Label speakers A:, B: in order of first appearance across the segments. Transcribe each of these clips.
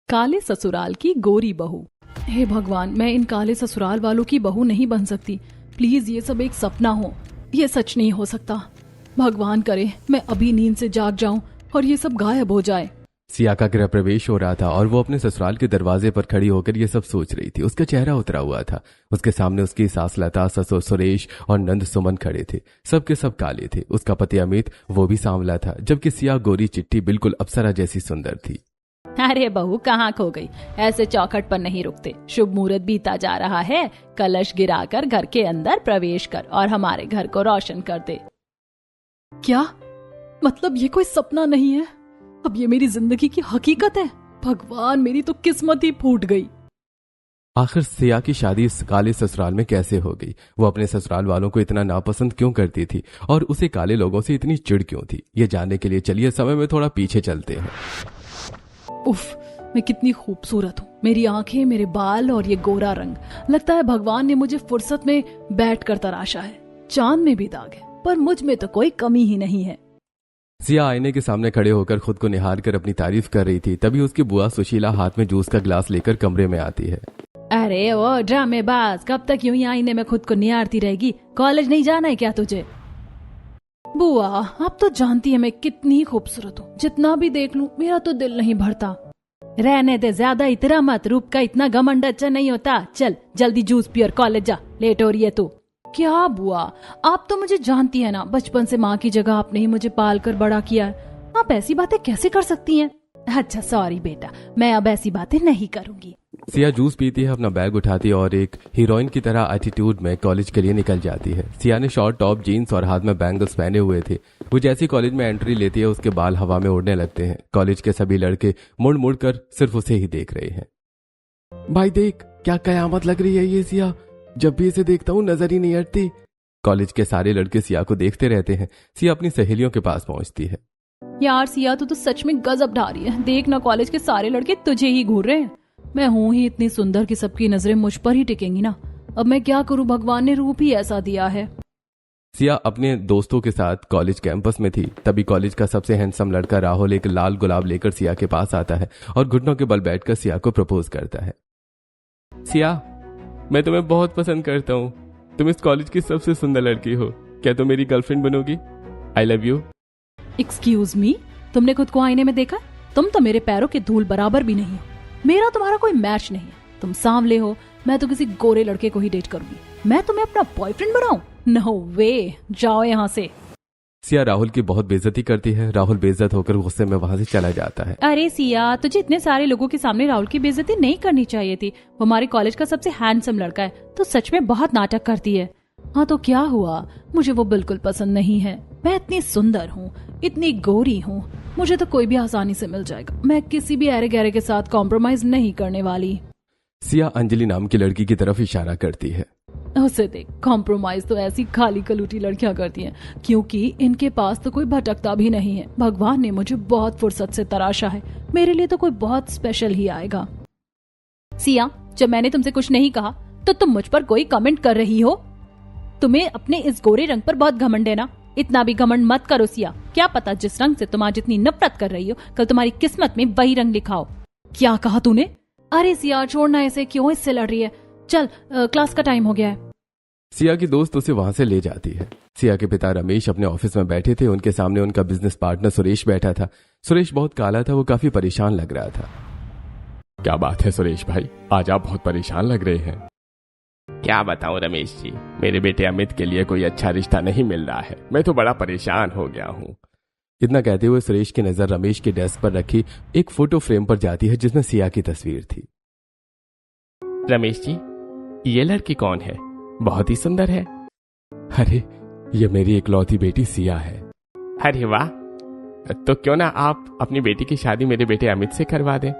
A: काले ससुराल की गोरी बहू। हे भगवान, मैं इन काले ससुराल वालों की बहू नहीं बन सकती। प्लीज ये सब एक सपना हो, ये सच नहीं हो सकता। भगवान करे मैं अभी नींद से जाग जाऊं और ये सब गायब हो जाए।
B: सिया का गृह प्रवेश हो रहा था और वो अपने ससुराल के दरवाजे पर खड़ी होकर ये सब सोच रही थी। उसका चेहरा उतरा हुआ था। उसके सामने उसकी सास लता, ससुर सुरेश और नंद सुमन खड़े थे। सब के सब काले थे। उसका पति अमित वो भी सांवला था, जबकि सिया गोरी चिट्टी बिल्कुल अप्सरा जैसी सुंदर थी।
A: अरे बहू कहाँ खो गई? ऐसे चौखट पर नहीं रुकते। शुभ मुहूर्त बीता जा रहा है। कलश गिराकर घर के अंदर प्रवेश कर और हमारे घर को रोशन कर दे। क्या मतलब ये कोई सपना नहीं है? अब ये मेरी जिंदगी की हकीकत है। भगवान, मेरी तो किस्मत ही फूट गई।
B: आखिर सिया की शादी इस काले ससुराल में कैसे हो गई? वो अपने ससुराल वालों को इतना नापसंद क्यों करती थी और उसे काले लोगों से इतनी चिढ़ क्यों थी? ये जानने के लिए चलिए समय में थोड़ा पीछे चलते हैं।
A: उफ, मैं कितनी खूबसूरत हूँ। मेरी आंखें, मेरे बाल और ये गोरा रंग। लगता है भगवान ने मुझे फुर्सत में बैठ कर तराशा है। चांद में भी दाग है, पर मुझ में तो कोई कमी ही नहीं है।
B: सिया आईने के सामने खड़े होकर खुद को निहार कर अपनी तारीफ कर रही थी। तभी उसकी बुआ सुशीला हाथ में जूस का गिलास लेकर कमरे में आती है।
A: अरे ओ ड्रामेबाज, कब तक यूं ही आईने में खुद को निहारती रहेगी? कॉलेज नहीं जाना है क्या तुझे? बुआ, आप तो जानती है मैं कितनी खूबसूरत हूँ। जितना भी देख लूं मेरा तो दिल नहीं भरता। रहने दे, ज्यादा इतरा मत। रूप का इतना घमंड अच्छा नहीं होता। चल जल्दी जूस पी और कॉलेज जा। लेट हो रही है तू। क्या बुआ, आप तो मुझे जानती है ना। बचपन से माँ की जगह आपने ही मुझे पाल कर बड़ा किया है। आप ऐसी बातें कैसे कर सकती हैं? अच्छा सॉरी बेटा, मैं अब ऐसी बातें नहीं करूंगी।
B: सिया जूस पीती है, अपना बैग उठाती है और एक हीरोइन की तरह एटीट्यूड में कॉलेज के लिए निकल जाती है। सिया ने शॉर्ट टॉप, जीन्स और हाथ में बैंगल्स पहने हुए थे। वो जैसी कॉलेज में एंट्री लेती है उसके बाल हवा में उड़ने लगते हैं। कॉलेज के सभी लड़के मुड़ मुड़ कर सिर्फ उसे ही देख रहे हैं। भाई देख, क्या कयामत लग रही है ये सिया। जब भी इसे देखता हूँ नजर ही नहीं हटती। कॉलेज के सारे लड़के सिया को देखते रहते हैं। सिया अपनी सहेलियों के पास पहुंचती है।
A: यार सिया, तू तो सच में गजब ढा रही है। देख ना, कॉलेज के सारे लड़के तुझे ही घूर रहे हैं। मैं हूँ ही इतनी सुंदर कि सबकी नजरें मुझ पर ही टिकेंगी ना। अब मैं क्या करूँ, भगवान ने रूप ही ऐसा दिया है।
B: सिया अपने दोस्तों के साथ कॉलेज कैंपस में थी। तभी कॉलेज का सबसे हैंडसम लड़का राहुल एक लाल गुलाब लेकर सिया के पास आता है और घुटनों के बल बैठकर सिया को प्रपोज करता है। सिया, मैं तुम्हें बहुत पसंद करता हूँ। तुम इस कॉलेज की सबसे सुंदर लड़की हो। क्या तुम मेरी गर्लफ्रेंड बनोगी? I love you.
A: Excuse me, तुमने खुद को आईने में देखा? तुम तो मेरे पैरों के धूल बराबर भी नहीं हो। मेरा तुम्हारा कोई मैच नहीं है। तुम सांवले हो, मैं तो किसी गोरे लड़के को ही डेट करूंगी। मैं तुम्हें अपना बॉयफ्रेंड बनाऊं? नो वे, जाओ यहाँ से।
B: सिया राहुल की बहुत बेइज्जती करती है। राहुल बेइज्जत होकर गुस्से में वहां से चला जाता है।
A: अरे सिया, तुझे इतने सारे लोगों के सामने राहुल की बेइज्जती नहीं करनी चाहिए थी। वो हमारे कॉलेज का सबसे हैंडसम लड़का है। तो सच में बहुत नाटक करती है। हाँ तो क्या हुआ, मुझे वो बिल्कुल पसंद नहीं है। मैं इतनी सुंदर हूँ, इतनी गोरी हूँ, मुझे तो कोई भी आसानी से मिल जाएगा। मैं किसी भी अरे गहरे के साथ कॉम्प्रोमाइज नहीं करने वाली।
B: सिया अंजलि नाम की लड़की की तरफ इशारा करती है।
A: उसे देख, कॉम्प्रोमाइज तो ऐसी खाली कलूटी लड़कियां करती हैं, क्योंकि इनके पास तो कोई भटकता भी नहीं है। भगवान ने मुझे बहुत फुर्सत से तराशा है। मेरे लिए तो कोई बहुत स्पेशल ही आएगा। सिया, जब मैंने तुमसे कुछ नहीं कहा तो तुम मुझ पर कोई कमेंट कर रही हो। तुम्हें अपने इस गोरे रंग पर बहुत घमंड है ना। इतना भी घमंड मत करो सिया। क्या पता जिस रंग से तुम आज इतनी नफरत कर रही हो, कल तुम्हारी किस्मत में वही रंग लिखा हो। क्या कहा तूने? अरे सिया छोड़ना, ऐसे क्यों इससे लड़ रही है? चल क्लास का टाइम हो गया है।
B: सिया की दोस्त उसे वहां से ले जाती है। सिया के पिता रमेश अपने ऑफिस में बैठे थे। उनके सामने उनका बिजनेस पार्टनर सुरेश बैठा था। सुरेश बहुत काला था, वो काफी परेशान लग रहा था। क्या बात है सुरेश भाई, आज आप बहुत परेशान लग रहे हैं।
C: क्या बताऊं रमेश जी, मेरे बेटे अमित के लिए कोई अच्छा रिश्ता नहीं मिल रहा है। मैं तो बड़ा परेशान हो गया हूँ।
B: इतना कहते हुए सुरेश की नजर रमेश के डेस्क पर रखी एक फोटो फ्रेम पर जाती है जिसमें सिया की तस्वीर थी।
C: रमेश जी, ये लड़की कौन है? बहुत ही सुंदर है।
B: अरे ये मेरी इकलौती बेटी सिया है।
C: अरे वाह, तो क्यों ना आप अपनी बेटी की शादी मेरे बेटे अमित से करवा दें।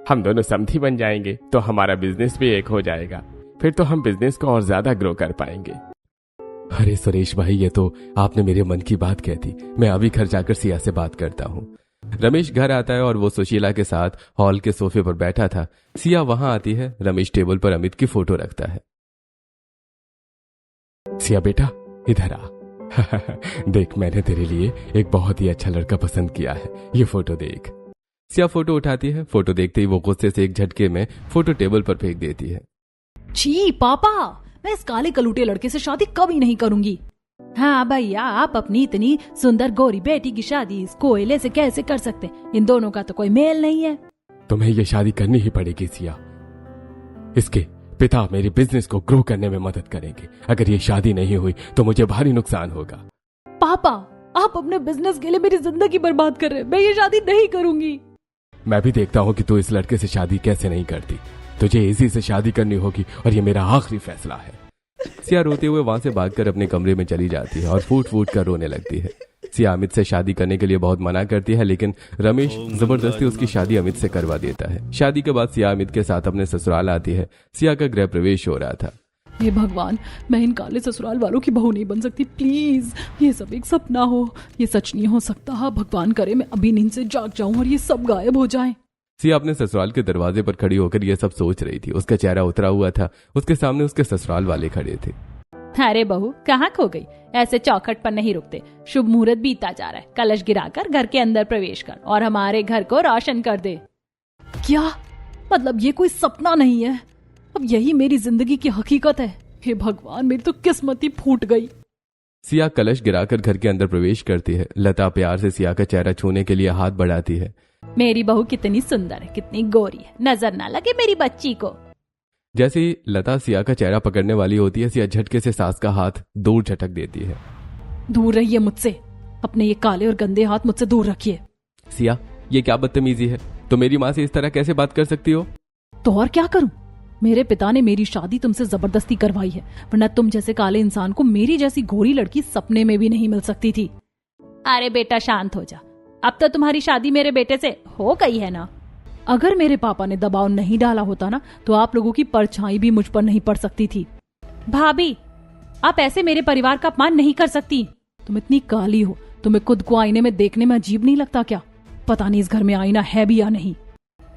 C: हम दोनों समधी बन जाएंगे तो हमारा बिजनेस भी एक हो जाएगा। फिर तो हम बिजनेस को और ज्यादा ग्रो कर पाएंगे।
B: अरे सुरेश भाई, ये तो आपने मेरे मन की बात कह दी। मैं अभी घर जाकर सिया से बात करता हूँ। रमेश घर आता है और वो सुशीला के साथ हॉल के सोफे पर बैठा था। सिया वहां आती है। रमेश टेबल पर अमित की फोटो रखता है। सिया बेटा, इधर आ। देख, मैंने तेरे लिए एक बहुत ही अच्छा लड़का पसंद किया है। ये फोटो देख। सिया फोटो उठाती है। फोटो देखते ही वो गुस्से से एक झटके में फोटो टेबल पर फेंक देती है।
A: छी पापा, मैं इस काले कलूटे लड़के से शादी कभी नहीं करूंगी। हाँ भैया, आप अपनी इतनी सुंदर गोरी बेटी की शादी इस कोयले से कैसे कर सकते? इन दोनों का तो कोई मेल नहीं है।
C: तुम्हें ये शादी करनी ही पड़ेगी सिया। इसके पिता मेरे बिजनेस को ग्रो करने में मदद करेंगे। अगर ये शादी नहीं हुई तो मुझे भारी नुकसान होगा।
A: पापा, आप अपने बिजनेस के लिए मेरी जिंदगी बर्बाद कर रहे हैं। मैं ये शादी नहीं करूंगी।
C: मैं भी देखता हूँ कि तू इस लड़के से शादी कैसे नहीं करती। तुझे इसी से शादी करनी होगी और ये मेरा आखिरी फैसला है।
B: सिया रोते हुए वहां से भागकर अपने कमरे में चली जाती है और फूट फूट कर रोने लगती है। सिया अमित से शादी करने के लिए बहुत मना करती है, लेकिन रमेश जबरदस्ती उसकी शादी अमित से करवा देता है। शादी के बाद सिया अमित के साथ अपने ससुराल आती है। सिया का गृह प्रवेश हो रहा था।
A: हे भगवान, मैं इन काले ससुराल वालों की बहू नहीं बन सकती। प्लीज, ये सब एक सपना हो, ये सच नहीं हो सकता। हाँ, भगवान करे मैं अभी नींद से जाग जाऊं और ये सब गायब हो जाए।
B: सिया अपने ससुराल के दरवाजे पर खड़ी होकर यह सब सोच रही थी। उसका चेहरा उतरा हुआ था। उसके सामने उसके ससुराल वाले खड़े थे।
A: अरे बहू, कहाँ खो गई? ऐसे चौखट पर नहीं रुकते। शुभ मुहूर्त बीता जा रहा है। कलश गिराकर घर के अंदर प्रवेश कर और हमारे घर को रोशन कर दे। क्या मतलब? ये कोई सपना नहीं है, अब यही मेरी जिंदगी की हकीकत है। हे भगवान, मेरी तो किस्मत ही फूट गई।
B: सिया कलश गिराकर घर के अंदर प्रवेश करती है। लता प्यार से सिया का चेहरा छूने के लिए हाथ बढ़ाती है।
A: मेरी बहू कितनी सुंदर है, कितनी गोरी है, नजर ना लगे मेरी बच्ची को।
B: जैसे ही लता सिया का चेहरा पकड़ने वाली होती है, सिया झटके से सास का हाथ दूर झटक देती है।
A: दूर रहिए मुझसे, अपने ये काले और गंदे हाथ मुझसे दूर रखिए।
B: सिया, ये क्या बदतमीजी है? तो मेरी माँ से इस तरह कैसे बात कर सकती हो?
A: तो और क्या करूं? मेरे पिता ने मेरी शादी तुमसे जबरदस्ती करवाई है, वरना तुम जैसे काले इंसान को मेरी जैसी गोरी लड़की सपने में भी नहीं मिल सकती थी। अरे बेटा, शांत हो जा। अब तो तुम्हारी शादी मेरे बेटे से हो गई है ना। अगर मेरे पापा ने दबाव नहीं डाला होता ना, तो आप लोगों की परछाई भी मुझ पर नहीं पड़ सकती थी। भाभी, आप ऐसे मेरे परिवार का अपमान नहीं कर सकती। तुम इतनी काली हो, तुम्हें खुद को आईने में देखने में अजीब नहीं लगता क्या? पता नहीं इस घर में आईना है भी या नहीं।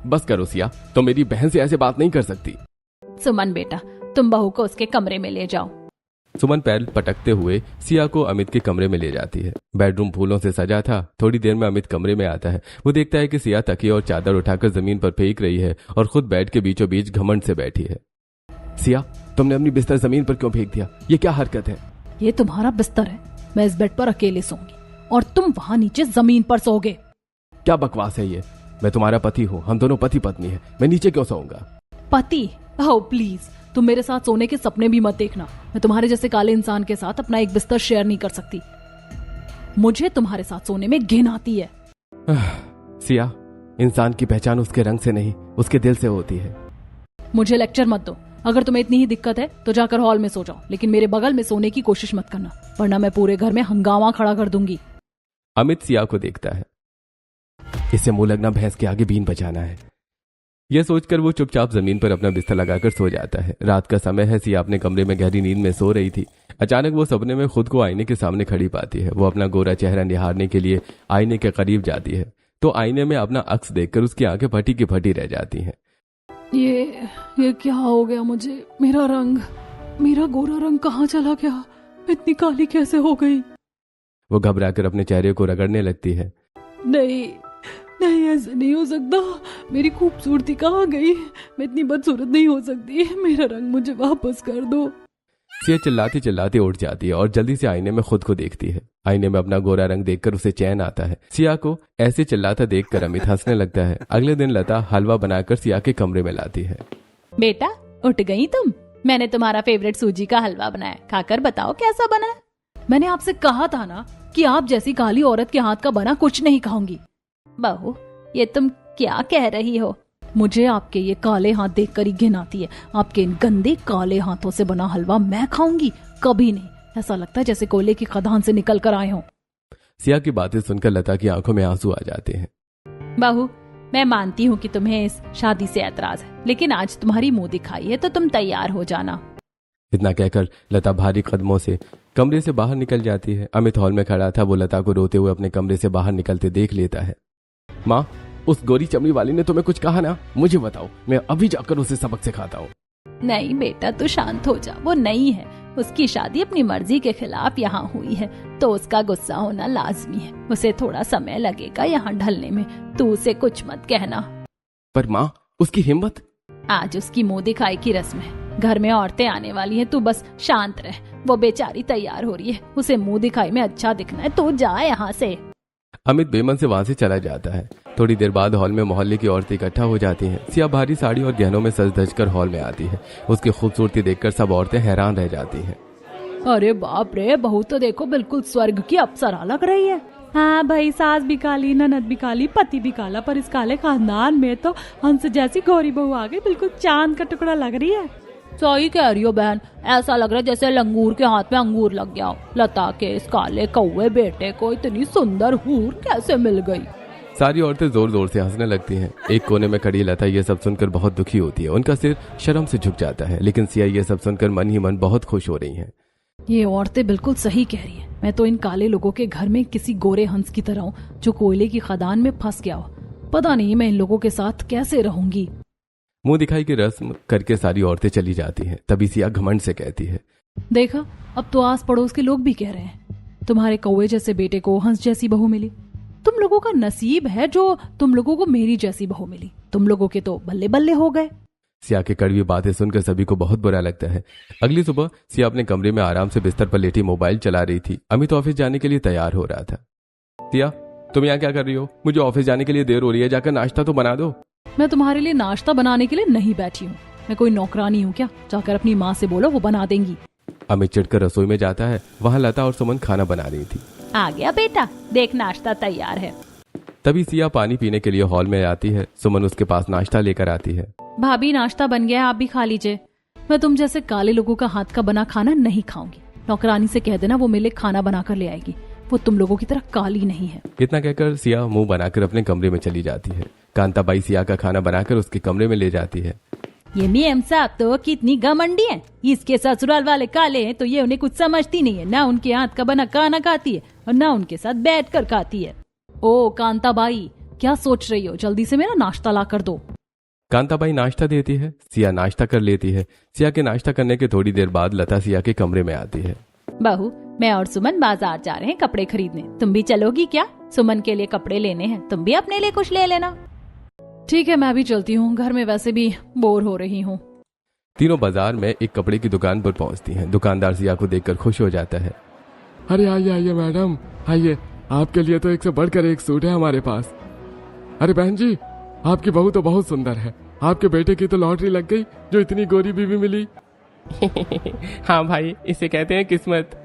C: बस करो सिया, तो मेरी बहन से ऐसे बात नहीं कर सकती।
A: सुमन बेटा, तुम बहू को उसके कमरे में ले जाओ।
B: सुमन पैर पटकते हुए सिया को अमित के कमरे में ले जाती है। बेडरूम फूलों से सजा था। थोड़ी देर में अमित कमरे में आता है। वो देखता है कि सिया तकिया और चादर उठाकर जमीन पर फेंक रही है और खुद बेड के बीचों बीच घमंड से बैठी है।
C: सिया, तुमने अपनी बिस्तर जमीन पर क्यों फेंक दिया? ये क्या हरकत है?
A: ये तुम्हारा बिस्तर है, मैं इस बेड पर अकेले सोऊंगी और तुम वहां नीचे जमीन पर सोओगे।
C: क्या बकवास है ये? मैं तुम्हारा पति हूँ, हम दोनों पति पत्नी है। मैं नीचे क्यों सोऊंगा?
A: पति? ओह प्लीज, तुम मेरे साथ सोने के सपने भी मत देखना। मैं तुम्हारे जैसे काले इंसान के साथ अपना एक बिस्तर शेयर नहीं कर सकती। मुझे तुम्हारे साथ सोने में घिन आती है।
C: सिया, इंसान की पहचान उसके रंग से नहीं, उसके दिल से होती है।
A: मुझे लेक्चर मत दो। अगर तुम्हें इतनी ही दिक्कत है तो जाकर हॉल में सो जाओ, लेकिन मेरे बगल में सोने की कोशिश मत करना, वरना मैं पूरे घर में हंगामा खड़ा कर दूंगी।
B: अमित सिया को देखता है।
C: इसे मुंह लगना भैंस के आगे बीन बजाना है।
B: यह सोचकर वो चुपचाप जमीन पर अपना बिस्तर लगाकर सो जाता है। रात का समय है। सिया अपने कमरे में गहरी नींद में सो रही थी। अचानक वो सपने में खुद को आईने के सामने खड़ी पाती है। वो अपना गोरा चेहरा निहारने के लिए आईने के करीब जाती है तो आईने में अपना अक्स देखकर उसकी आंखें फटी की फटी रह जाती हैं।
A: ये क्या हो गया मुझे? मेरा रंग, मेरा गोरा रंग कहाँ चला गया? इतनी काली कैसे हो गई?
B: वो घबराकर अपने चेहरे को रगड़ने लगती है।
A: नहीं नहीं, ऐसे नहीं हो सकता। मेरी खूबसूरती कहाँ गई? मैं इतनी बदसूरत नहीं हो सकती। मेरा रंग मुझे वापस कर दो।
B: सिया चिल्लाती चिल्लाती उठ जाती है और जल्दी से आईने में खुद को देखती है। आईने में अपना गोरा रंग देखकर उसे चैन आता है। सिया को ऐसे चिल्लाता देखकर अमित हंसने लगता है। अगले दिन लता हलवा बनाकर सिया के कमरे में लाती है।
A: बेटा, उठ गई तुम? मैंने तुम्हारा फेवरेट सूजी का हलवा बनाया, खाकर बताओ कैसा बना है। मैंने आपसे कहा था ना कि आप जैसी काली औरत के हाथ का बना कुछ नहीं खाऊंगी। बहू, ये तुम क्या कह रही हो? मुझे आपके ये काले हाथ देखकर ही घिन आती है। आपके इन गंदे काले हाथों से बना हलवा मैं खाऊंगी? कभी नहीं। ऐसा लगता है जैसे कोयले की खदान से निकल कर आए हो।
B: सिया की बातें सुनकर लता की आंखों में आंसू आ जाते हैं।
A: बहू, मैं मानती हूँ कि तुम्हें इस शादी से ऐतराज है, लेकिन आज तुम्हारी मुंह दिखाई है तो तुम तैयार हो जाना।
B: इतना कहकर लता भारी कदमों से कमरे से बाहर निकल जाती है। अमित हॉल में खड़ा था। वो लता को रोते हुए अपने कमरे से बाहर निकलते देख लेता है।
C: माँ, उस गोरी चमड़ी वाली ने तुम्हें कुछ कहा ना? मुझे बताओ, मैं अभी जाकर उसे सबक सिखाता हूँ।
A: नहीं बेटा, तू शांत हो जा। वो नहीं है, उसकी शादी अपनी मर्जी के खिलाफ यहाँ हुई है तो उसका गुस्सा होना लाजमी है। उसे थोड़ा समय लगेगा यहाँ ढलने में, तू उसे कुछ मत कहना।
C: पर माँ, उसकी हिम्मत।
A: आज उसकी मुंह दिखाई की रस्म है, घर में औरतें आने वाली हैं, तू बस शांत रह। वो बेचारी तैयार हो रही है, उसे मुंह दिखाई में अच्छा दिखना है, तू जा यहाँ से।
B: अमित बेमन से वहां से चला जाता है। थोड़ी देर बाद हॉल में मोहल्ले की औरतें इकट्ठा हो जाती हैं। सिया भारी साड़ी और गहनों में सज धज कर हॉल में आती है। उसकी खूबसूरती देखकर सब औरतें हैरान रह जाती हैं।
A: अरे बाप रे, बहू तो देखो बिल्कुल स्वर्ग की अप्सरा लग रही है। हाँ भाई, सास भी काली, ननद भी काली, पति भी काला, पर इस काले खानदान में तो हंस जैसी गोरी बहू आ गई, बिल्कुल चांद का टुकड़ा लग रही है। सही कह रही हो बहन, ऐसा लग रहा है जैसे लंगूर के हाथ में अंगूर लग गया हो। लता के इस काले कौवे बेटे को इतनी सुंदर हूर कैसे मिल गई।
B: सारी औरतें जोर जोर से हंसने लगती हैं। एक कोने में खड़ी लता ये सब सुनकर बहुत दुखी होती है। उनका सिर शर्म से झुक जाता है, लेकिन सिया ये सब सुनकर मन ही मन बहुत खुश हो रही हैं।
A: ये औरतें बिल्कुल सही कह रही हैं। मैं तो इन काले लोगों के घर में किसी गोरे हंस की तरह हूँ जो कोयले की खदान में फंस गया हो। पता नहीं मैं इन लोगों के साथ कैसे रहूंगी।
B: मुंह दिखाई की रस्म करके सारी औरतें चली जाती हैं। तभी सिया घमंड से कहती है,
A: देखा, अब तो आस पड़ोस के लोग भी कह रहे हैं तुम्हारे कौवे जैसे बेटे को हंस जैसी बहू मिली। तुम लोगों का नसीब है जो तुम लोगों को मेरी जैसी बहू मिली। तुम लोगों के तो बल्ले बल्ले हो गए।
B: सिया की कड़वी बातें सुनकर सभी को बहुत बुरा लगता है। अगली सुबह सिया अपने कमरे में आराम से बिस्तर पर लेटी मोबाइल चला रही थी। अमित ऑफिस जाने के लिए तैयार हो रहा था। सिया, तुम यहाँ क्या कर रही हो? मुझे ऑफिस जाने के लिए देर हो रही है, जाकर नाश्ता तो बना दो।
A: मैं तुम्हारे लिए नाश्ता बनाने के लिए नहीं बैठी हूँ। मैं कोई नौकरानी हूँ क्या? जाकर अपनी माँ से बोलो, वो बना देंगी।
B: अमित चिढ़कर रसोई में जाता है। वहाँ लता और सुमन खाना बना रही थी।
A: आ गया बेटा, देख नाश्ता तैयार है।
B: तभी सिया पानी पीने के लिए हॉल में आती है। सुमन उसके पास नाश्ता लेकर आती है।
A: भाभी, नाश्ता बन गया, आप भी खा लीजिए। मैं तुम जैसे काले लोगों का हाथ का बना खाना नहीं खाऊंगी। नौकरानी से कह देना वो मेरे लिए खाना बनाकर ले आएगी। वो तुम लोगों की तरह काली नहीं है।
B: इतना कहकर सिया मुंह बनाकर अपने कमरे में चली जाती है। कांताबाई सिया का खाना बनाकर उसके कमरे में ले जाती है।
A: ये मेम साहब तो कितनी घमंडी है। इसके ससुराल वाले काले हैं तो ये उन्हें कुछ समझती नहीं है। ना उनके हाथ का बना खाना खाती है और ना उनके साथ बैठकर खाती है। ओ कांताबाई, क्या सोच रही हो? जल्दी से मेरा नाश्ता ला कर दो।
B: कांताबाई नाश्ता देती है। सिया नाश्ता कर लेती है। सिया के नाश्ता करने के थोड़ी देर बाद लता सिया के कमरे में आती है।
A: बहू, मैं और सुमन बाजार जा रहे हैं कपड़े खरीदने, तुम भी चलोगी क्या? सुमन के लिए कपड़े लेने हैं, तुम भी अपने लिए कुछ ले लेना। ठीक है, मैं भी चलती हूँ, घर में वैसे भी बोर हो रही हूँ।
B: तीनों बाजार में एक कपड़े की दुकान पर पहुँचती हैं। दुकानदार सिया को देखकर खुश हो जाता है।
C: अरे आइए आइए मैडम, आइए, आपके लिए तो एक से बढ़कर एक सूट है हमारे पास। अरे बहन जी, आपकी बहू तो बहुत सुंदर है। आपके बेटे की तो लॉटरी लग गई जो इतनी गोरी बीवी मिली।
D: हाँ भाई, इसे कहते हैं किस्मत।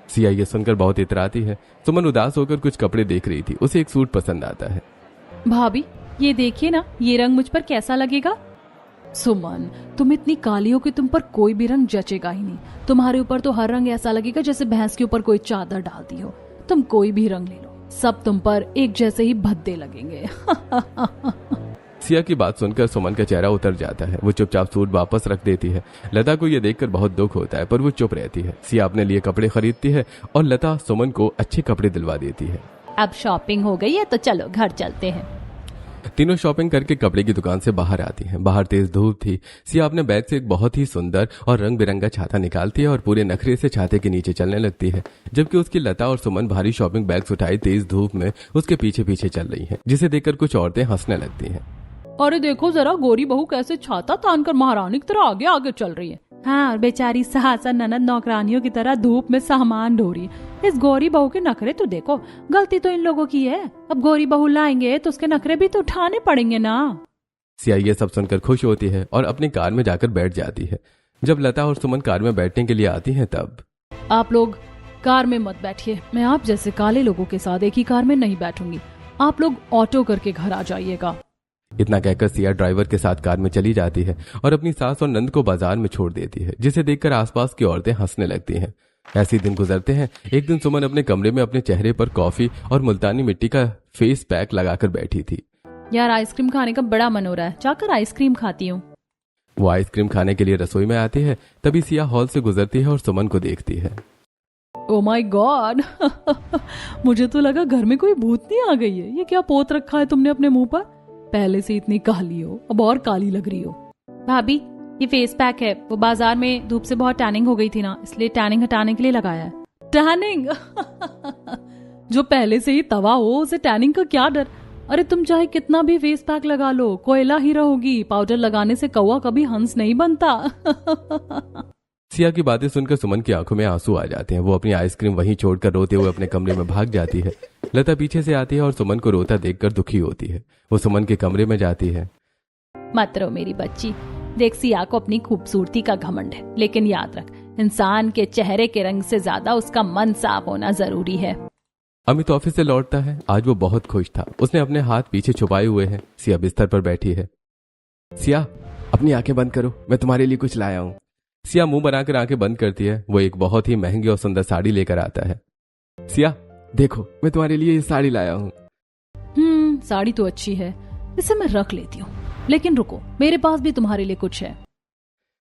B: सिया ये सुनकर बहुत इतराती है। सुमन उदास होकर कुछ कपड़े देख रही थी। उसे एक सूट पसंद आता है।
A: भाभी, ये देखिए ना, ये रंग मुझ पर कैसा लगेगा? सुमन, तुम इतनी काली हो कि तुम पर कोई भी रंग जचेगा ही नहीं। तुम्हारे ऊपर तो हर रंग ऐसा लगेगा जैसे भैंस के ऊपर कोई चादर डाल दी हो। तुम कोई भी रंग ले लो, सब तुम पर एक जैसे ही भद्दे लगेंगे।
B: सिया की बात सुनकर सुमन का चेहरा उतर जाता है। वो चुपचाप सूट वापस रख देती है। लता को यह देखकर बहुत दुख होता है, पर वो चुप रहती है। सिया अपने लिए कपड़े खरीदती है और लता सुमन को अच्छे कपड़े दिलवा देती है।
A: अब शॉपिंग हो गई है तो चलो घर चलते हैं।
B: तीनों शॉपिंग करके कपड़े की दुकान से बाहर आती हैं। बाहर तेज धूप थी। सिया अपने बैग से एक बहुत ही सुंदर और रंग बिरंगा छाता निकालती है और पूरे नखरे से छाते के नीचे चलने लगती है, जबकि उसकी लता और सुमन भारी शॉपिंग बैग्स उठाए तेज धूप में उसके पीछे पीछे चल रही हैं, जिसे देखकर कुछ औरतें हंसने लगती हैं।
A: अरे देखो जरा, गोरी बहू कैसे छाता तानकर महारानी की तरह आगे आगे चल रही है। हाँ, और बेचारी सास और ननद नौकरानियों की तरह धूप में सामान ढो रही है। इस गोरी बहू के नखरे तो देखो। गलती तो इन लोगों की है। अब गोरी बहू लाएंगे तो उसके नखरे भी तो उठाने पड़ेंगे ना।
B: सिया ये सब सुनकर खुश होती है और अपनी कार में जाकर बैठ जाती है। जब लता और सुमन कार में बैठने के लिए आती हैं तब,
A: आप लोग कार में मत बैठिए। मैं आप जैसे काले लोगों के साथ एक ही कार में नहीं बैठूंगी। आप लोग ऑटो करके घर आ जाइएगा।
B: इतना कहकर सिया ड्राइवर के साथ कार में चली जाती है और अपनी सास और नंद को बाजार में छोड़ देती है, जिसे देखकर आसपास की औरतें हंसने लगती हैं। ऐसे दिन गुजरते हैं। एक दिन सुमन अपने कमरे में अपने चेहरे पर कॉफी और मुल्तानी मिट्टी का फेस पैक लगाकर बैठी थी।
A: यार, आइसक्रीम खाने का बड़ा मन हो रहा है, जाकर आइसक्रीम खाती हूँ।
B: वो आइसक्रीम खाने के लिए रसोई में आती है। तभी सिया हॉल से गुजरती है और सुमन को देखती है।
A: ओ माय गॉड, मुझे तो लगा घर में कोई भूतनी आ गई है। ये क्या पोत रखा है तुमने अपने मुंह पर? पहले से इतनी काली हो, अब और काली लग रही हो। भाभी, ये फेस पैक है, वो बाजार में धूप से बहुत टैनिंग हो गई थी ना, इसलिए टैनिंग हटाने के लिए लगाया है। टैनिंग? जो पहले से ही तवा हो उसे टैनिंग का क्या डर। अरे तुम चाहे कितना भी फेस पैक लगा लो, कोयला ही रहोगी। पाउडर लगाने से कौवा कभी हंस नहीं बनता।
B: सिया की बातें सुनकर सुमन की आंखों में आंसू आ जाते हैं। वो अपनी आइसक्रीम वहीं छोड़कर रोते हुए अपने कमरे में भाग जाती है। लता पीछे से आती है और सुमन को रोता देखकर दुखी होती है। वो सुमन के कमरे में जाती है।
A: मत रो मेरी बच्ची, देख सिया को अपनी खूबसूरती का घमंड है, लेकिन याद रख, इंसान के चेहरे के रंग से ज्यादा उसका मन साफ होना जरूरी है।
B: अमित ऑफिस से लौटता है। आज वो बहुत खुश था। उसने अपने हाथ पीछे छुपाए हुए हैं। सिया बिस्तर पर बैठी है।
C: सिया, अपनी आंखें बंद करो, मैं तुम्हारे लिए कुछ लाया हूँ।
B: सिया मुंह बनाकर आंखें बंद करती है। वो एक बहुत ही महंगी और सुंदर साड़ी लेकर आता है।
C: सिया देखो, मैं तुम्हारे लिए ये साड़ी लाया हूँ।
A: साड़ी तो अच्छी है, इसे मैं रख लेती हूँ, लेकिन रुको, मेरे पास भी तुम्हारे लिए कुछ है।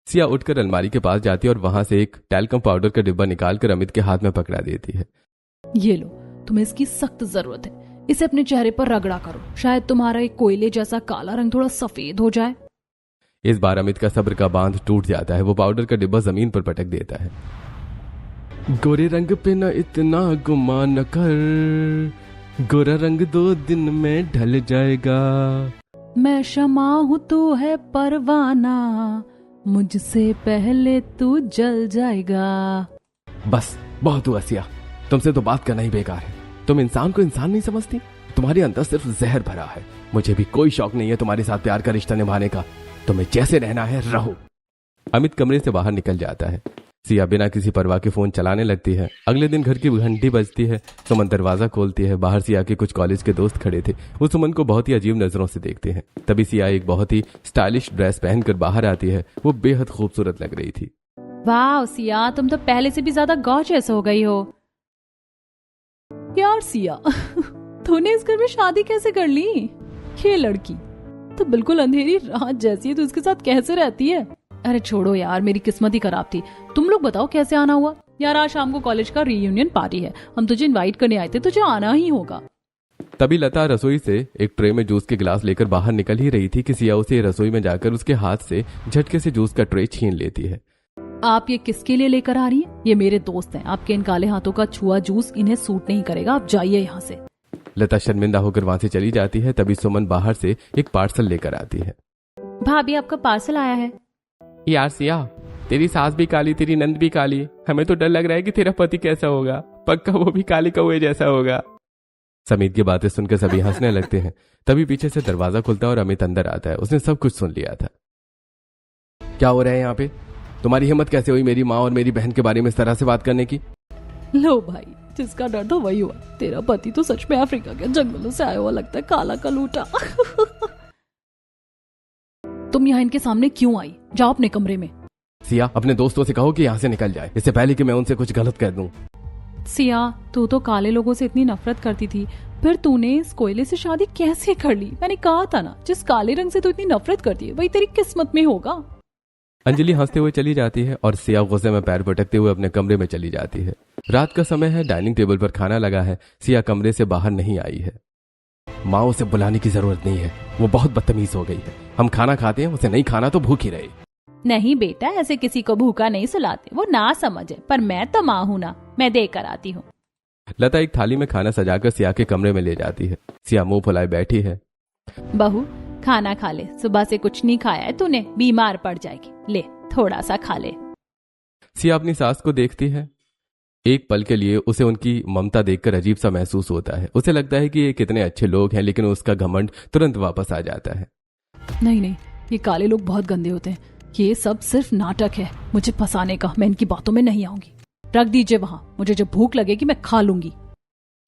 B: सिया उठकर अलमारी के पास जाती है और वहां से एक टैल्कम पाउडर का डिब्बा निकालकर अमित के हाथ में पकड़ा देती है।
A: ये लो, तुम्हें इसकी सख्त जरूरत है। इसे अपने चेहरे पर रगड़ा करो, शायद तुम्हारा एक कोयले जैसा काला रंग थोड़ा सफेद हो जाए।
B: इस बार अमित का सब्र का बांध टूट जाता है। वो पाउडर का डिब्बा जमीन पर पटक देता है।
C: गोरे रंग पे न इतना गुमान कर, गोरा रंग 2 दिन में ढल जाएगा।
A: मैं शमा हूँ तू है परवाना, मुझसे पहले तू जल जाएगा।
C: बस बहुत हुआ सिया, तुमसे तो बात करना ही बेकार है। तुम इंसान को इंसान नहीं समझती, तुम्हारे अंदर सिर्फ जहर भरा है। मुझे भी कोई शौक नहीं है तुम्हारे साथ प्यार का रिश्ता निभाने का। तुम्हें जैसे रहना है रहो।
B: अमित कमरे से बाहर निकल जाता है। सिया बिना किसी परवाह के फोन चलाने लगती है। अगले दिन घर की घंटी बजती है। सुमन दरवाजा खोलती है। बाहर सिया के कुछ कॉलेज के दोस्त खड़े थे। वो सुमन को बहुत ही अजीब नजरों से देखते हैं। तभी सिया एक बहुत ही स्टाइलिश ड्रेस पहनकर बाहर आती है। वो बेहद खूबसूरत लग रही थी।
A: वाह सिया, तुम तो पहले से भी ज्यादा गॉर्जियस हो गई हो। यार सिया, तूने इस घर में शादी कैसे कर ली? ये लड़की तो बिल्कुल अंधेरी रात जैसी है, तो इसके साथ कैसे रहती है? अरे छोड़ो यार, मेरी किस्मत ही खराब थी। तुम लोग बताओ कैसे आना हुआ? यार आज शाम को कॉलेज का रीयूनियन पार्टी है, हम तुझे इनवाइट करने आए थे, तुझे आना ही होगा।
B: तभी लता रसोई से एक ट्रे में जूस के गिलास लेकर बाहर निकल ही रही थी कि सिया उसे रसोई में जाकर उसके हाथ से झटके से जूस का ट्रे छीन लेती है।
A: आप ये किसके लिए लेकर आ रही हैं? ये मेरे दोस्त हैं। आपके इन काले हाथों का छुआ जूस इन्हें सूट नहीं करेगा, आप जाइए यहाँ से।
B: लता शर्मिंदा होकर वहां से चली जाती है। तभी सुमन बाहर से एक पार्सल लेकर आती है।
A: भाभी, आपका पार्सल आया है।
C: यार सिया, तेरी सास भी काली, तेरी नंद भी काली। हमें तो डर लग रहा है कि तेरा पति कैसा होगा। पक्का वो भी काले कौवे जैसा होगा।
B: समीत की बातें सुनकर सभी हंसने लगते हैं। तभी पीछे से दरवाजा खुलता है और अमित अंदर आता है। उसने सब कुछ सुन लिया था।
C: क्या हो रहा है यहाँ पे? तुम्हारी हिम्मत कैसे हुई मेरी माँ और मेरी बहन के बारे में इस तरह से बात करने की?
A: लो भाई, जिसका डर था वही हुआ। तेरा पति तो सच में अफ्रीका के जंगलों से आया हुआ लगता है, काला कलूटा। तुम यहाँ इनके सामने क्यों आई? जाओ अपने कमरे में।
C: सिया, अपने दोस्तों से कहो कि यहाँ से निकल जाए, इससे पहले कि मैं उनसे कुछ गलत कह दूं।
A: सिया, तू तो काले लोगों से इतनी नफरत करती थी, फिर तूने इस कोयले से शादी कैसे कर ली? मैंने कहा था ना, जिस काले रंग से तू इतनी नफरत करती है वही तेरी किस्मत में होगा।
B: अंजलि हंसते हुए चली जाती है और सिया गुस्से में पैर पटकते हुए अपने कमरे में चली जाती है। रात का समय है। डाइनिंग टेबल पर खाना लगा है। सिया कमरे से बाहर नहीं आई है।
C: माँ, उसे बुलाने की जरूरत नहीं है, वो बहुत बदतमीज हो गई है। हम खाना खाते हैं, उसे नहीं खाना तो भूखी रहे।
A: नहीं बेटा, ऐसे किसी को भूखा नहीं सुलाते, वो ना समझे। पर मैं तो माँ हूं ना, मैं देकर आती हूँ।
B: लता एक थाली में खाना सजाकर सिया के कमरे में ले जाती है। सिया मुंह फुलाए बैठी है।
A: बहू, खाना खा ले, सुबह से कुछ नहीं खाया है तूने, बीमार पड़ जाएगी। ले, थोड़ा सा खा ले।
B: सिया अपनी सास को देखती है। एक पल के लिए उसे उनकी ममता देखकर अजीब सा महसूस होता है। उसे लगता है कि ये कितने अच्छे लोग हैं, लेकिन उसका घमंड तुरंत वापस आ जाता है।
A: नहीं, ये काले लोग बहुत गंदे होते हैं। ये सब सिर्फ नाटक है मुझे फंसाने का। मैं इनकी बातों में नहीं आऊंगी। रख दीजिए वहां, मुझे जब भूख लगेगी मैं खा लूंगी।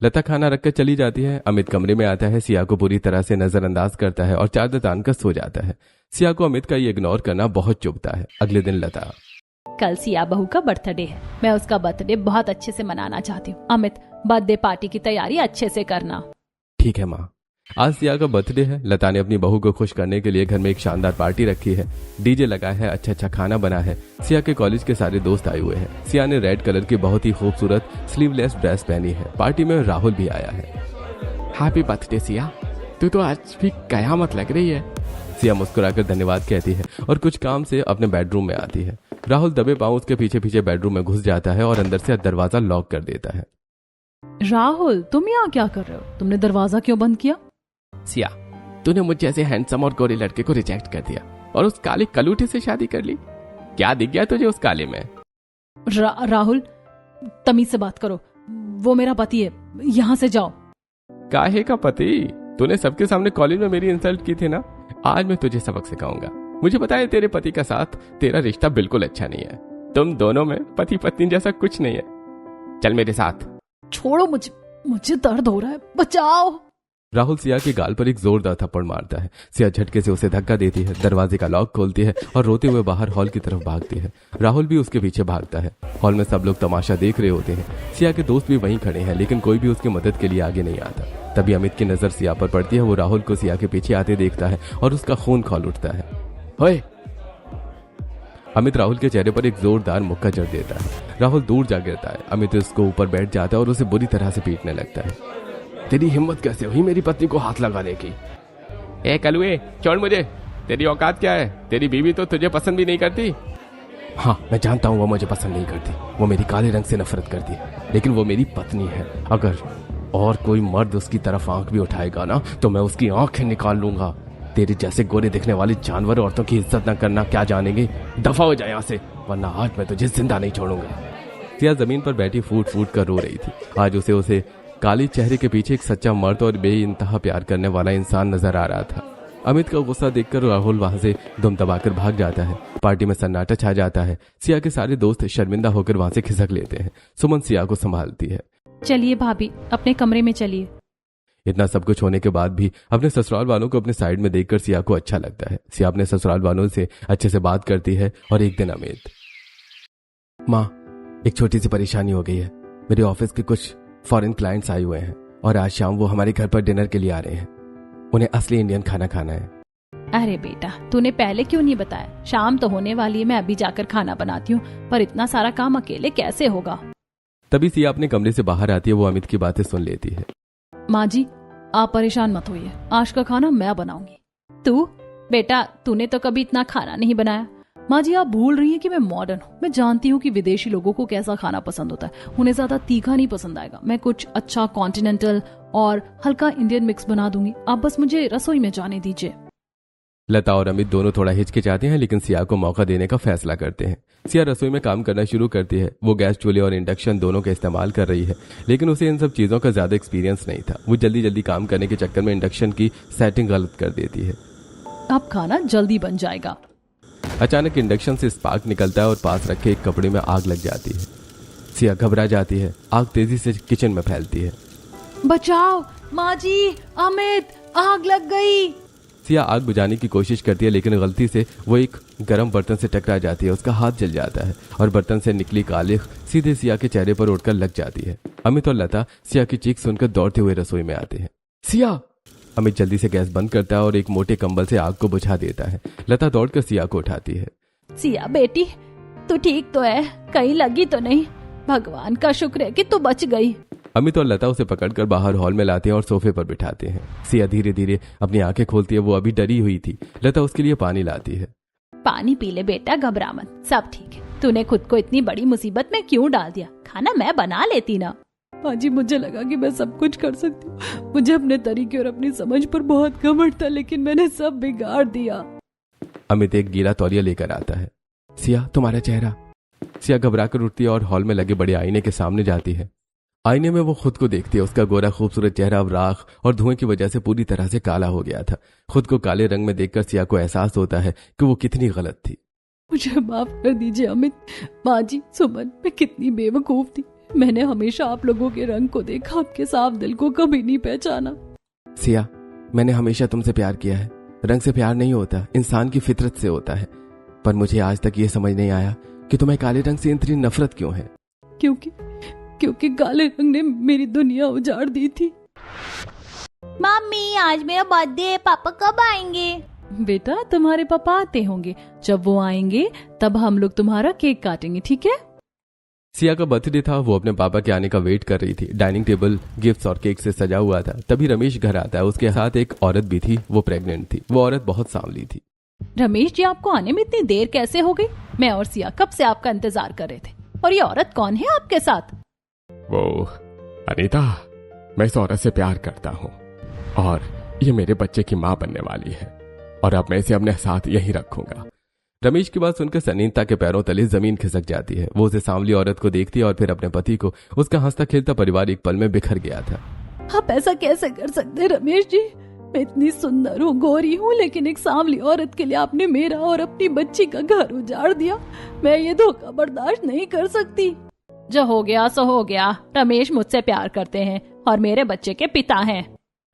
B: लता खाना रखकर चली जाती है। अमित कमरे में आता है, सिया को पूरी तरह से नजरअंदाज करता है और चादर तानकर सो जाता है। सिया को अमित का ये इग्नोर करना बहुत चुभता है। अगले दिन लता,
A: कल सिया बहू का बर्थडे है, मैं उसका बर्थडे बहुत अच्छे से मनाना चाहती हूँ। अमित, बर्थडे पार्टी की तैयारी अच्छे से करना।
B: ठीक है माँ। आज सिया का बर्थडे है। लता ने अपनी बहू को खुश करने के लिए घर में एक शानदार पार्टी रखी है। डीजे लगा है, अच्छा खाना बना है। सिया के कॉलेज के सारे दोस्त आए हुए हैं। सिया ने रेड कलर की बहुत ही खूबसूरत स्लीवलेस ड्रेस पहनी है। पार्टी में राहुल भी आया है।
C: हैप्पी बर्थडे सिया, तू तो आज भी कयामत लग रही है।
B: सिया मुस्कुराकर धन्यवाद कहती है और कुछ काम से अपने बेडरूम में आती है। राहुल दबे पांव उसके पीछे पीछे बेडरूम में घुस जाता है और अंदर से दरवाजा लॉक कर देता है।
A: राहुल, तुम यहाँ क्या कर रहे हो? तुमने दरवाजा क्यों बंद किया?
C: सिया, तूने मुझ जैसे हैंडसम और गोरे लड़के को रिजेक्ट कर दिया और उस काले कलूटे से शादी कर ली। क्या दिख गया तुझे उस काले में?
A: राहुल, तमीज से बात करो, वो मेरा पति है, यहाँ से जाओ।
C: काहे का पति? तूने सबके सामने कॉलेज में मेरी इंसल्ट की थी ना, आज मैं तुझे सबक सिखाऊंगा। मुझे पता है तेरे पति का साथ तेरा रिश्ता बिल्कुल अच्छा नहीं है। तुम दोनों में पति पत्नी जैसा कुछ नहीं है। चल मेरे साथ।
A: छोड़ो मुझे दर्द हो रहा है, बचाओ।
B: राहुल सिया के गाल पर एक जोरदार थप्पड़ मारता है। सिया झटके से उसे धक्का देती है, दरवाजे का लॉक खोलती है और रोते हुए बाहर हॉल की तरफ भागती है। राहुल भी उसके पीछे भागता है। हॉल में सब लोग तमाशा देख रहे होते हैं। सिया के दोस्त भी वहीं खड़े हैं, लेकिन कोई भी उसकी मदद के लिए आगे नहीं आता। तभी अमित की नजर सिया पर पड़ती है। वो राहुल को सिया के पीछे आते देखता है और उसका खून खौल उठता है।
C: ओए!
B: अमित राहुल के चेहरे पर एक जोरदार मुक्का जड़ देता है। राहुल दूर जा गिरता है। अमित उसको ऊपर बैठ जाता है और उसे बुरी तरह से पीटने लगता है।
C: तेरी हिम्मत कैसे हुई मेरी पत्नी को हाथ लगाने की? ए कलुए, छोड़ मुझे। तेरी औकात क्या है? तेरी बीवी तो तुझे पसंद भी नहीं करती।
B: हाँ, मैं जानता हूँ वो मुझे पसंद नहीं करती। वो मेरी काले रंग से नफरत करती है, लेकिन वो मेरी पत्नी है। अगर और कोई मर्द उसकी तरफ आंख भी उठाएगा ना, तो मैं उसकी आंखें निकाल लूंगा। तेरे जैसे गोरे दिखने वाले जानवर औरतों की इज्जत न करना क्या जानेंगे? दफा हो जाए यहाँ से, वरना आज मैं तुझे जिंदा नहीं छोड़ूंगा। सिया जमीन पर बैठी फूट फूट कर रो रही थी। आज उसे काली चेहरे के पीछे एक सच्चा मर्द और बेइंतहा प्यार करने वाला इंसान नजर आ रहा था। अमित का गुस्सा देखकर राहुल वहां से दुम दबाकर भाग जाता है। पार्टी में सन्नाटा छा जाता है। सिया के सारे दोस्त शर्मिंदा होकर वहां से खिसक लेते हैं। सुमन सिया को संभालती है।
A: चलिए भाभी, अपने कमरे में चलिए।
B: इतना सब कुछ होने के बाद भी अपने ससुराल वालों को अपने साइड में देखकर सिया को अच्छा लगता है। सिया अपने ससुराल वालों से अच्छे से बात करती है। और एक दिन अमित, माँ, एक छोटी सी परेशानी हो गई है। मेरे ऑफिस के कुछ फॉरेन क्लाइंट्स आए हुए हैं और आज शाम वो हमारे घर पर डिनर के लिए आ रहे हैं। उन्हें असली इंडियन खाना खाना है।
A: अरे बेटा, तूने पहले क्यों नहीं बताया? शाम तो होने वाली है, मैं अभी जाकर खाना बनाती हूँ, पर इतना सारा काम अकेले कैसे होगा?
B: तभी सिया अपने कमरे से बाहर आती है। वो अमित की बातें सुन लेती है।
A: माँ जी, आप परेशान मत होइए, आज का खाना मैं बनाऊंगी। तू बेटा, तूने तो कभी इतना खाना नहीं बनाया। माँ जी, आप भूल रही हैं कि मैं मॉडर्न हूँ। मैं जानती हूँ कि विदेशी लोगों को कैसा खाना पसंद होता है। उन्हें ज्यादा तीखा नहीं पसंद आएगा। मैं कुछ अच्छा कॉन्टिनेंटल और हल्का इंडियन मिक्स बना दूंगी। आप बस मुझे रसोई में जाने दीजिए।
B: लता और अमित दोनों थोड़ा हिचकिचाते हैं, लेकिन सिया को मौका देने का फैसला करते हैं। सिया रसोई में काम करना शुरू करती है। वो गैस चूल्हे और इंडक्शन दोनों का इस्तेमाल कर रही है, लेकिन उसे इन सब चीजों का ज्यादा एक्सपीरियंस नहीं था। वो जल्दी जल्दी काम करने के चक्कर में इंडक्शन की सेटिंग गलत कर देती है।
A: अब खाना जल्दी बन जाएगा।
B: अचानक इंडक्शन से स्पार्क निकलता है और पास रखे एक कपड़े में आग लग जाती है। सिया घबरा जाती है। आग तेजी से किचन में फैलती है।
A: बचाओ माँ जी, अमित, आग लग गई।
B: सिया आग बुझाने की कोशिश करती है, लेकिन गलती से वो एक गर्म बर्तन से टकरा जाती है। उसका हाथ जल जाता है और बर्तन से निकली कालिख सीधे सिया के चेहरे पर उड़कर लग जाती है। अमित और लता सिया की चीख सुनकर दौड़ते हुए रसोई में आते हैं। सिया! अमित जल्दी से गैस बंद करता है और एक मोटे कंबल से आग को बुझा देता है। लता दौड़कर सिया को उठाती है।
A: सिया बेटी, तू ठीक तो है? कहीं लगी तो नहीं? भगवान का शुक्र है कि तू बच गई।
B: अमित और लता उसे पकड़कर बाहर हॉल में लाते हैं और सोफे पर बिठाते हैं। सिया धीरे धीरे अपनी आंखें खोलती है। वो अभी डरी हुई थी। लता उसके लिए पानी लाती है।
A: पानी पी ले बेटा, घबरा मत, सब ठीक है। तूने खुद को इतनी बड़ी मुसीबत में क्यों डाल दिया? खाना मैं बना लेती ना। जी, मुझे लगा कि मैं सब कुछ कर सकती हूँ। मुझे अपने तरीके और अपनी समझ पर बहुत घमंड था, लेकिन मैंने सब बिगाड़ दिया।
B: अमित एक गीला तौलिया लेकर आता है। सिया, तुम्हारा चेहरा। सिया घबराकर उठती है और हॉल में लगे बड़े आईने के सामने जाती है। आईने में वो खुद को देखती है। उसका गोरा खूबसूरत चेहरा अब राख और धुएं की वजह से पूरी तरह से काला हो गया था। खुद को काले रंग में देखकर सिया को एहसास होता है कि वो कितनी गलत थी।
A: मुझे माफ कर दीजिए अमित। माँ जी, सुमन, मैं कितनी बेवकूफ थी। मैंने हमेशा आप लोगों के रंग को देखा, आपके साफ दिल को कभी नहीं पहचाना।
B: सिया, मैंने हमेशा तुमसे प्यार किया है। रंग से प्यार नहीं होता, इंसान की फितरत से होता है। पर मुझे आज तक ये समझ नहीं आया कि तुम्हें काले रंग से इतनी नफरत क्यों है।
A: क्योंकि काले रंग ने मेरी दुनिया उजाड़ दी थी।
E: मम्मी, आज मेरा बर्थडे है, पापा कब आएंगे?
A: बेटा, तुम्हारे पापा आते होंगे। जब वो आएंगे तब हम लोग तुम्हारा केक काटेंगे, ठीक है?
B: सिया का बर्थडे था। वो अपने पापा के आने का वेट कर रही थी। डाइनिंग टेबल गिफ्ट्स और केक से सजा हुआ था। तभी रमेश घर आता है। उसके साथ एक औरत भी थी। वो प्रेग्नेंट थी। वो औरत बहुत सांवली थी।
A: रमेश जी, आपको आने में इतनी देर कैसे हो गई? मैं और सिया कब से आपका इंतजार कर रहे थे। और ये औरत कौन है आपके साथ?
C: वो अनीता, मैं इस औरत से प्यार करता हूँ और ये मेरे बच्चे की माँ बनने वाली है और अब मैं इसे अपने साथ यहीं रखूंगा।
B: रमेश की बात सुनकर सनीता के पैरों तले जमीन खिसक जाती है। वो उसे सांवली औरत को देखती है और फिर अपने पति को। उसका हंसता खेलता परिवार एक पल में बिखर गया था।
A: आप ऐसा कैसे कर सकते हैं रमेश जी? मैं इतनी सुंदर हूँ, गोरी हूँ, लेकिन एक सांवली औरत के लिए आपने मेरा और अपनी बच्ची का घर उजाड़ दिया। मैं ये धोखा बर्दाश्त नहीं कर सकती। जो हो गया सो हो गया। रमेश मुझसे प्यार करते हैं और मेरे बच्चे के पिता हैं।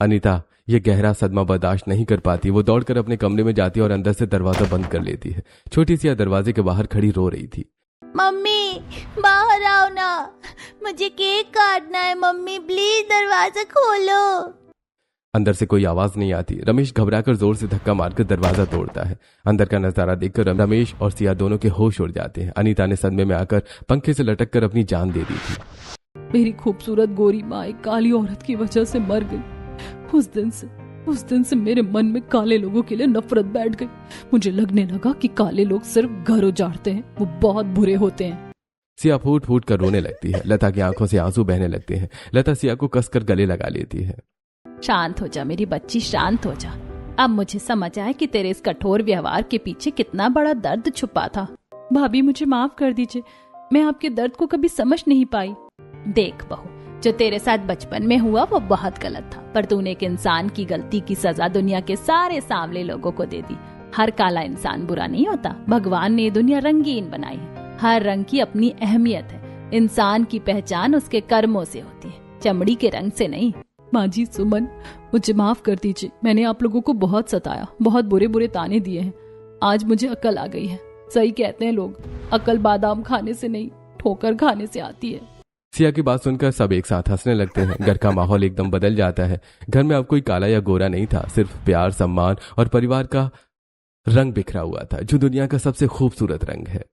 B: अनीता ये गहरा सदमा बर्दाश्त नहीं कर पाती। वो दौड़कर अपने कमरे में जाती है और अंदर से दरवाजा बंद कर लेती है। छोटी सी दरवाजे के बाहर खड़ी रो रही थी।
E: मम्मी बाहर आओ ना, मुझे केक काटना है। मम्मी प्लीज दरवाजा खोलो।
B: अंदर से कोई आवाज नहीं आती। रमेश घबराकर जोर से धक्का मारकर दरवाजा तोड़ता है। अंदर का नजारा देखकर रमेश और सिया दोनों के होश उड़ जाते हैं। अनीता ने सदमे में आकर पंखे से लटक कर अपनी जान दे दी थी।
A: मेरी खूबसूरत गोरी माँ एक काली औरत की वजह से मर गई। उस दिन से मेरे मन में काले लोगों के लिए नफरत बैठ गई। मुझे लगने लगा कि काले लोग सिर्फ घर उजाड़ते हैं, वो बहुत बुरे होते हैं।
B: सिया फूट फूट कर रोने लगती है। लता की आंखों से आंसू बहने लगते हैं। लता सिया को कसकर गले लगा लेती है।
A: शांत हो जा मेरी बच्ची, शांत हो जा। अब मुझे समझ आया कि तेरे इस कठोर व्यवहार के पीछे कितना बड़ा दर्द छुपा था। भाभी मुझे माफ कर दीजिए, मैं आपके दर्द को कभी समझ नहीं पाई। देख बहू, जो तेरे साथ बचपन में हुआ वो बहुत गलत था, पर तूने एक इंसान की गलती की सजा दुनिया के सारे सांवले लोगों को दे दी। हर काला इंसान बुरा नहीं होता। भगवान ने ये दुनिया रंगीन बनाई है। हर रंग की अपनी अहमियत है। इंसान की पहचान उसके कर्मों से होती है, चमड़ी के रंग से नहीं। माँ जी, सुमन, मुझे माफ कर दीजिए। मैंने आप लोगों को बहुत सताया, बहुत बुरे बुरे ताने दिए हैं। आज मुझे अकल आ गई है। सही कहते हैं लोग, अकल बादाम खाने से नहीं, ठोकर खाने से आती है।
B: सिया की बात सुनकर सब एक साथ हंसने लगते हैं। घर का माहौल एकदम बदल जाता है। घर में अब कोई काला या गोरा नहीं था, सिर्फ प्यार, सम्मान और परिवार का रंग बिखरा हुआ था, जो दुनिया का सबसे खूबसूरत रंग है।